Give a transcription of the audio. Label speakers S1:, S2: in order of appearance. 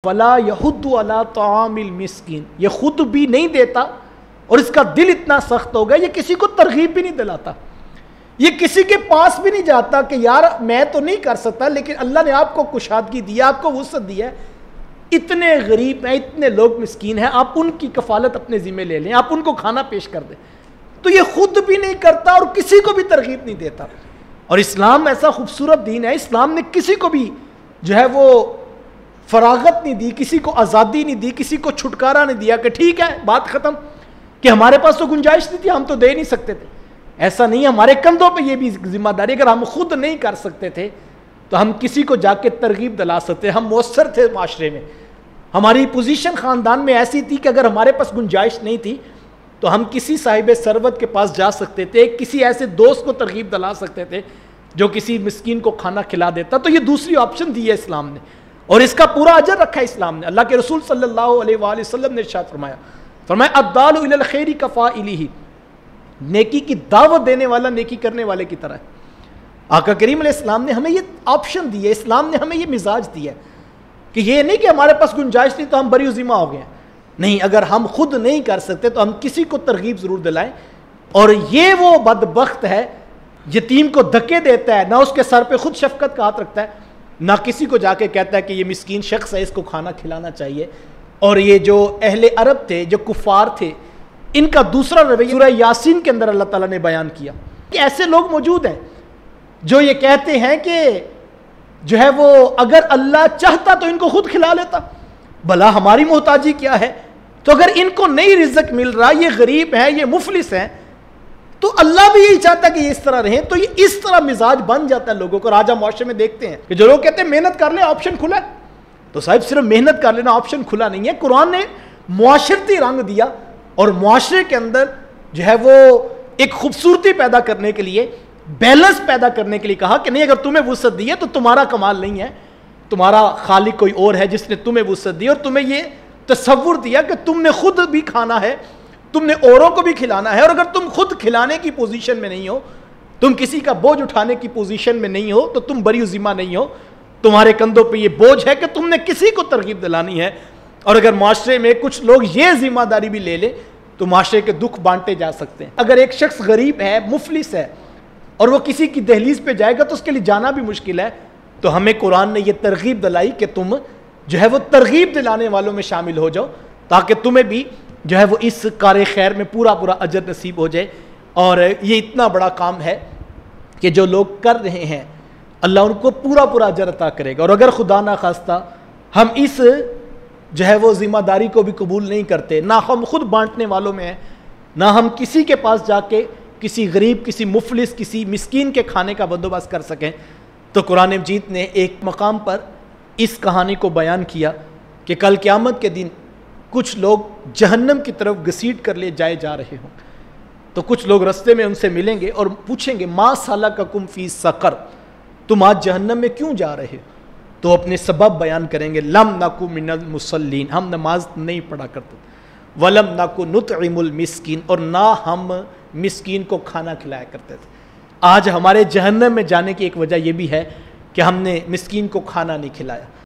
S1: فلا یحض علی طعام المسکین، یہ خود بھی نہیں دیتا اور اس کا دل اتنا سخت ہوگا یہ کسی کو ترغیب بھی نہیں دلاتا، یہ کسی کے پاس بھی نہیں جاتا کہ یار میں تو نہیں کر سکتا لیکن اللہ نے آپ کو کشادگی دی، آپ کو وسعت دی ہے، اتنے غریب ہیں، اتنے لوگ مسکین ہیں، آپ ان کی کفالت اپنے ذمہ لے لیں، آپ ان کو کھانا پیش کر دیں۔ تو یہ خود بھی نہیں کرتا اور کسی کو بھی ترغیب نہیں دیتا۔ اور اسلام ایسا خوبصورت دین ہے، اسلام نے کسی کو بھی جو ہے وہ فراغت نہیں دی، کسی کو آزادی نہیں دی، کسی کو چھٹکارا نہیں دیا کہ ٹھیک ہے بات ختم، کہ ہمارے پاس تو گنجائش نہیں تھی، ہم تو دے نہیں سکتے تھے۔ ایسا نہیں ہے، ہمارے کندھوں پہ یہ بھی ذمہ داری، اگر ہم خود نہیں کر سکتے تھے تو ہم کسی کو جا کے ترغیب دلا سکتے، ہم مؤثر تھے معاشرے میں، ہماری پوزیشن خاندان میں ایسی تھی کہ اگر ہمارے پاس گنجائش نہیں تھی تو ہم کسی صاحب ثروت کے پاس جا سکتے تھے، کسی ایسے دوست کو ترغیب دلا سکتے تھے جو کسی مسکین کو کھانا کھلا دیتا۔ تو یہ دوسری آپشن دی ہے اسلام نے، اور اس کا پورا اجر رکھا ہے اسلام نے۔ اللہ کے رسول صلی اللہ علیہ وآلہ وسلم نے ارشاد فرمایا الدال الی الخیر کفاعلہ، نیکی کی دعوت دینے والا نیکی کرنے والے کی طرح ہے۔ آقا کریم علیہ السلام نے ہمیں یہ آپشن دی ہے، اسلام نے ہمیں یہ مزاج دیا ہے کہ یہ نہیں کہ ہمارے پاس گنجائش نہیں تو ہم بری ذمہ ہو گئے ہیں، نہیں، اگر ہم خود نہیں کر سکتے تو ہم کسی کو ترغیب ضرور دلائیں۔ اور یہ وہ بدبخت ہے یتیم کو دھکے دیتا ہے، نہ اس کے سر پہ خود شفقت کا ہاتھ رکھتا ہے، نہ کسی کو جا کے کہتا ہے کہ یہ مسکین شخص ہے، اس کو کھانا کھلانا چاہیے۔ اور یہ جو اہل عرب تھے، جو کفار تھے، ان کا دوسرا رویہ سورہ یاسین کے اندر اللہ تعالیٰ نے بیان کیا کہ ایسے لوگ موجود ہیں جو یہ کہتے ہیں کہ جو ہے وہ اگر اللہ چاہتا تو ان کو خود کھلا لیتا، بھلا ہماری محتاجی کیا ہے؟ تو اگر ان کو نہیں رزق مل رہا، یہ غریب ہیں، یہ مفلس ہیں، تو اللہ بھی یہی چاہتا ہے کہ یہ اس طرح رہیں۔ تو یہ اس طرح مزاج بن جاتا ہے لوگوں کو۔ آج ہم معاشرے میں دیکھتے ہیں کہ جو لوگ کہتے ہیں محنت کر لیں آپشن کھلا ہے، تو صاحب صرف محنت کر لینا آپشن کھلا نہیں ہے۔ قرآن نے معاشرتی رنگ دیا اور معاشرے کے اندر جو ہے وہ ایک خوبصورتی پیدا کرنے کے لیے، بیلنس پیدا کرنے کے لیے کہا کہ نہیں، اگر تمہیں وسعت دی ہے تو تمہارا کمال نہیں ہے، تمہارا خالق کوئی اور ہے جس نے تمہیں وسعت دی اور تمہیں یہ تصور دیا کہ تم نے خود بھی کھانا ہے، تم نے اوروں کو بھی کھلانا ہے، اور اگر تم خود کھلانے کی پوزیشن میں نہیں ہو، تم کسی کا بوجھ اٹھانے کی پوزیشن میں نہیں ہو، تو تم بری ذمہ نہیں ہو، تمہارے کندھوں پہ یہ بوجھ ہے کہ تم نے کسی کو ترغیب دلانی ہے۔ اور اگر معاشرے میں کچھ لوگ یہ ذمہ داری بھی لے لیں تو معاشرے کے دکھ بانٹے جا سکتے ہیں۔ اگر ایک شخص غریب ہے، مفلس ہے، اور وہ کسی کی دہلیز پہ جائے گا تو اس کے لیے جانا بھی مشکل ہے، تو ہمیں قرآن نے یہ ترغیب دلائی کہ تم جو ہے وہ ترغیب دلانے والوں میں شامل ہو جاؤ، تاکہ تمہیں بھی جو ہے وہ اس کار خیر میں پورا اجر نصیب ہو جائے۔ اور یہ اتنا بڑا کام ہے کہ جو لوگ کر رہے ہیں اللہ ان کو پورا اجر عطا کرے گا۔ اور اگر خدا نہ خواستہ ہم اس جو ہے وہ ذمہ داری کو بھی قبول نہیں کرتے، نہ ہم خود بانٹنے والوں میں ہیں، نہ ہم کسی کے پاس جا کے کسی غریب، کسی مفلس، کسی مسکین کے کھانے کا بندوبست کر سکیں، تو قرآن مجید نے ایک مقام پر اس کہانی کو بیان کیا کہ کل قیامت کے دن کچھ لوگ جہنم کی طرف گھسیٹ کر لے جائے جا رہے ہوں، تو کچھ لوگ رستے میں ان سے ملیں گے اور پوچھیں گے ما سلککم فی سقر، تم آج جہنم میں کیوں جا رہے ہو؟ تو اپنے سبب بیان کریں گے لم نکو من المصلین، ہم نماز نہیں پڑھا کرتے، ولم نکو نطعم المسکین، اور نہ ہم مسکین کو کھانا کھلایا کرتے تھے۔ آج ہمارے جہنم میں جانے کی ایک وجہ یہ بھی ہے کہ ہم نے مسکین کو کھانا نہیں کھلایا۔